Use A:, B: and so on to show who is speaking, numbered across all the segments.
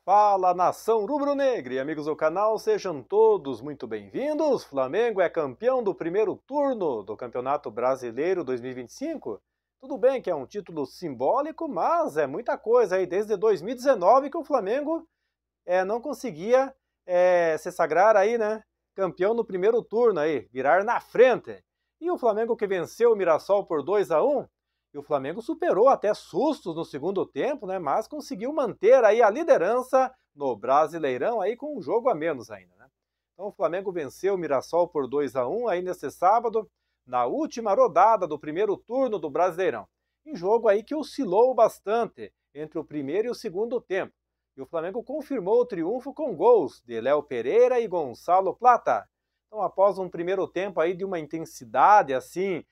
A: Fala, nação rubro-negra e amigos do canal, sejam todos muito bem-vindos. Flamengo é campeão do primeiro turno do Campeonato Brasileiro 2025. Tudo bem que é um título simbólico, mas é muita coisa aí. Desde 2019 que o Flamengo não conseguia se sagrar aí, né? Campeão no primeiro turno aí, virar na frente. E o Flamengo que venceu o Mirassol por 2-1, e o Flamengo superou até sustos no segundo tempo, né? Mas conseguiu manter aí a liderança no Brasileirão aí com um jogo a menos ainda, né? Então o Flamengo venceu o Mirassol por 2-1 aí nesse sábado, na última rodada do primeiro turno do Brasileirão. Em jogo aí que oscilou bastante entre o primeiro e o segundo tempo. E o Flamengo confirmou o triunfo com gols de Léo Pereira e Gonçalo Plata. Então, após um primeiro tempo aí de uma intensidade assim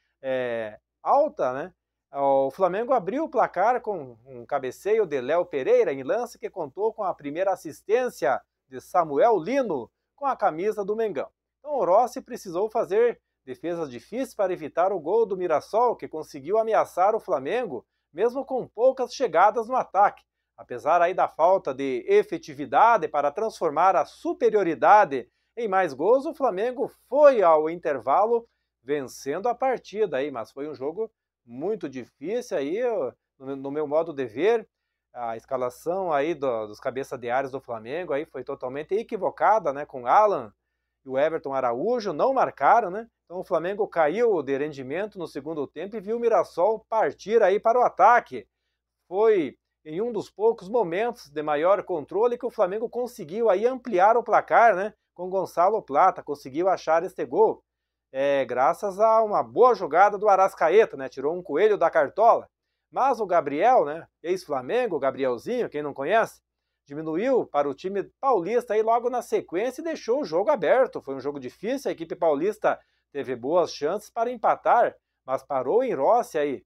A: alta, né? O Flamengo abriu o placar com um cabeceio de Léo Pereira em lance que contou com a primeira assistência de Samuel Lino com a camisa do Mengão. Então o Rossi precisou fazer defesas difíceis para evitar o gol do Mirassol, que conseguiu ameaçar o Flamengo, mesmo com poucas chegadas no ataque. Apesar aí da falta de efetividade para transformar a superioridade em mais gols, o Flamengo foi ao intervalo vencendo a partida aí, mas foi um jogo muito difícil aí, no meu modo de ver. A escalação aí dos cabeças de áreas do Flamengo aí foi totalmente equivocada, né? Com Alan e o Everton Araújo não marcaram, né? Então o Flamengo caiu de rendimento no segundo tempo e viu o Mirassol partir aí para o ataque. Foi em um dos poucos momentos de maior controle que o Flamengo conseguiu aí ampliar o placar, né? Com Gonçalo Plata, conseguiu achar este gol. Graças a uma boa jogada do Arrascaeta, né? Tirou um coelho da cartola. Mas o Gabriel, né? Ex-Flamengo, Gabrielzinho, quem não conhece, diminuiu para o time paulista aí logo na sequência e deixou o jogo aberto. Foi um jogo difícil, a equipe paulista teve boas chances para empatar, mas parou em Rossi aí.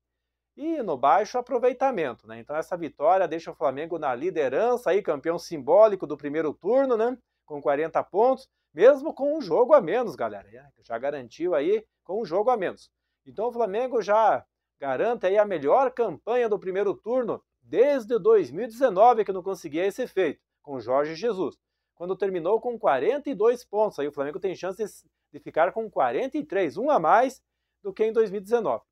A: E no baixo aproveitamento, né? Então essa vitória deixa o Flamengo na liderança aí, campeão simbólico do primeiro turno, né? Com 40 pontos, mesmo com um jogo a menos, galera. Já garantiu aí com um jogo a menos. Então o Flamengo já garante aí a melhor campanha do primeiro turno desde 2019 que não conseguia esse feito, com Jorge Jesus. Quando terminou com 42 pontos, aí o Flamengo tem chance de ficar com 43, um a mais do que em 2019.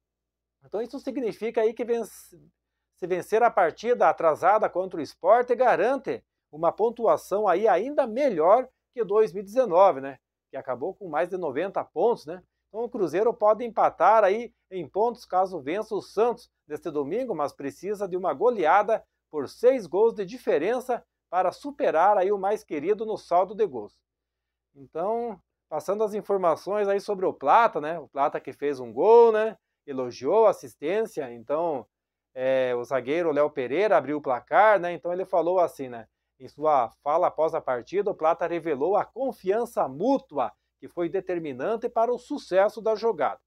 A: Então isso significa aí que se vencer a partida atrasada contra o Sport garante uma pontuação aí ainda melhor que 2019, né? Que acabou com mais de 90 pontos, né? Então o Cruzeiro pode empatar aí em pontos caso vença o Santos neste domingo, mas precisa de uma goleada por 6 gols de diferença para superar aí o mais querido no saldo de gols. Então, passando as informações aí sobre o Plata, né? O Plata que fez um gol, né? Elogiou a assistência, então o zagueiro Léo Pereira abriu o placar, né? Então ele falou assim, né? Em sua fala após a partida, o Plata revelou a confiança mútua que foi determinante para o sucesso da jogada.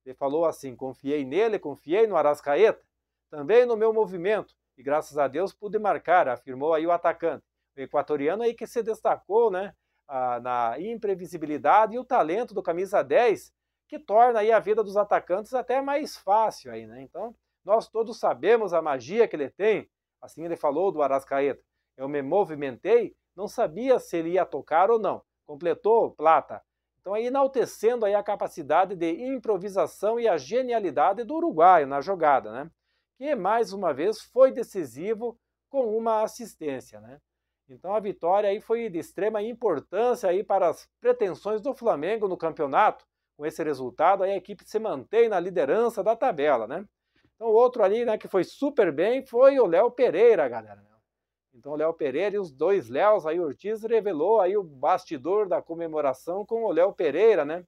A: Ele falou assim: confiei nele, confiei no Arrascaeta, também no meu movimento, e graças a Deus pude marcar, afirmou aí o atacante. O equatoriano aí que se destacou, né? Na imprevisibilidade e o talento do camisa 10, que torna aí a vida dos atacantes até mais fácil aí, né? Então, nós todos sabemos a magia que ele tem. Assim ele falou do Arrascaeta. Eu me movimentei, não sabia se ele ia tocar ou não. Completou Plata. Então, aí enaltecendo aí a capacidade de improvisação e a genialidade do uruguaio na jogada, né? Que mais uma vez foi decisivo com uma assistência, né? Então a vitória aí foi de extrema importância aí para as pretensões do Flamengo no campeonato. Com esse resultado, aí a equipe se mantém na liderança da tabela, né? Então, o outro ali, né, que foi super bem foi o Léo Pereira, galera. Então, o Léo Pereira e os dois Léos, aí o Ortiz revelou aí o bastidor da comemoração com o Léo Pereira, né?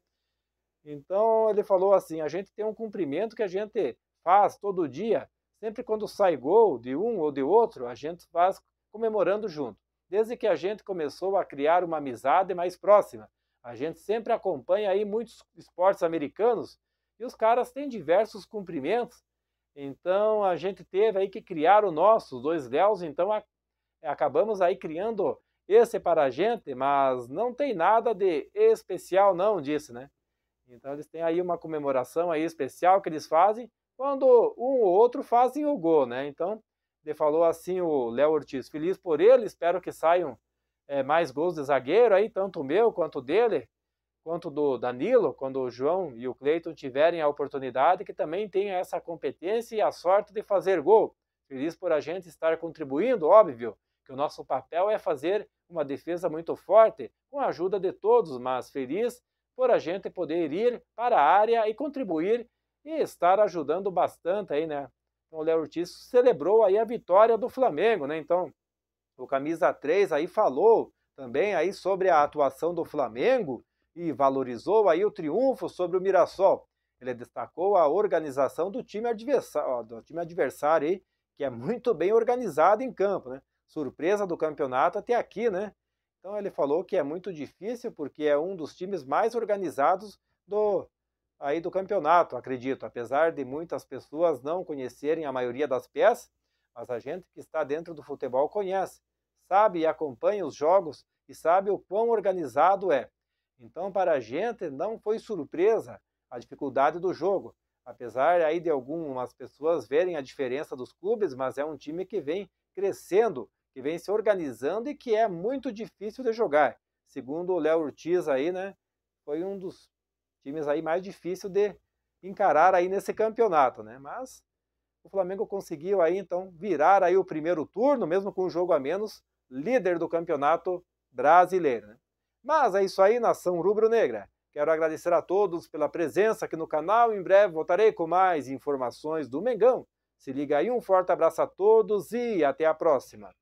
A: Então, ele falou assim: a gente tem um cumprimento que a gente faz todo dia, sempre quando sai gol de um ou de outro, a gente faz comemorando junto. Desde que a gente começou a criar uma amizade mais próxima. A gente sempre acompanha aí muitos esportes americanos e os caras têm diversos cumprimentos. Então a gente teve aí que criar o nosso, os dois Léos, então acabamos aí criando esse para a gente, mas não tem nada de especial não disso, né? Então eles têm aí uma comemoração aí especial que eles fazem quando um ou outro fazem o gol, né? Então Ele falou assim o Léo Ortiz, feliz por ele, espero que saiam mais gols de zagueiro aí, tanto o meu quanto o dele, quanto do Danilo, quando o João e o Cleiton tiverem a oportunidade, que também tenham essa competência e a sorte de fazer gol. Feliz por a gente estar contribuindo, óbvio, que o nosso papel é fazer uma defesa muito forte, com a ajuda de todos, mas feliz por a gente poder ir para a área e contribuir e estar ajudando bastante aí, né? Então o Léo Ortiz celebrou aí a vitória do Flamengo, né? Então, o camisa 3 aí falou também aí sobre a atuação do Flamengo e valorizou aí o triunfo sobre o Mirassol. Ele destacou a organização do time adversário aí, que é muito bem organizado em campo, né? Surpresa do campeonato até aqui, né? Então ele falou que é muito difícil porque é um dos times mais organizados do campeonato, acredito, apesar de muitas pessoas não conhecerem a maioria das peças, mas a gente que está dentro do futebol conhece, sabe e acompanha os jogos e sabe o quão organizado é. Então, para a gente não foi surpresa a dificuldade do jogo, apesar aí de algumas pessoas verem a diferença dos clubes, mas é um time que vem crescendo, que vem se organizando e que é muito difícil de jogar. Segundo o Léo Ortiz aí, né, foi um dos times aí mais difícil de encarar aí nesse campeonato, né? Mas o Flamengo conseguiu aí então virar aí o primeiro turno, mesmo com um jogo a menos, líder do campeonato brasileiro, né? Mas é isso aí, nação rubro-negra. Quero agradecer a todos pela presença aqui no canal. Em breve voltarei com mais informações do Mengão. Se liga aí, um forte abraço a todos e até a próxima.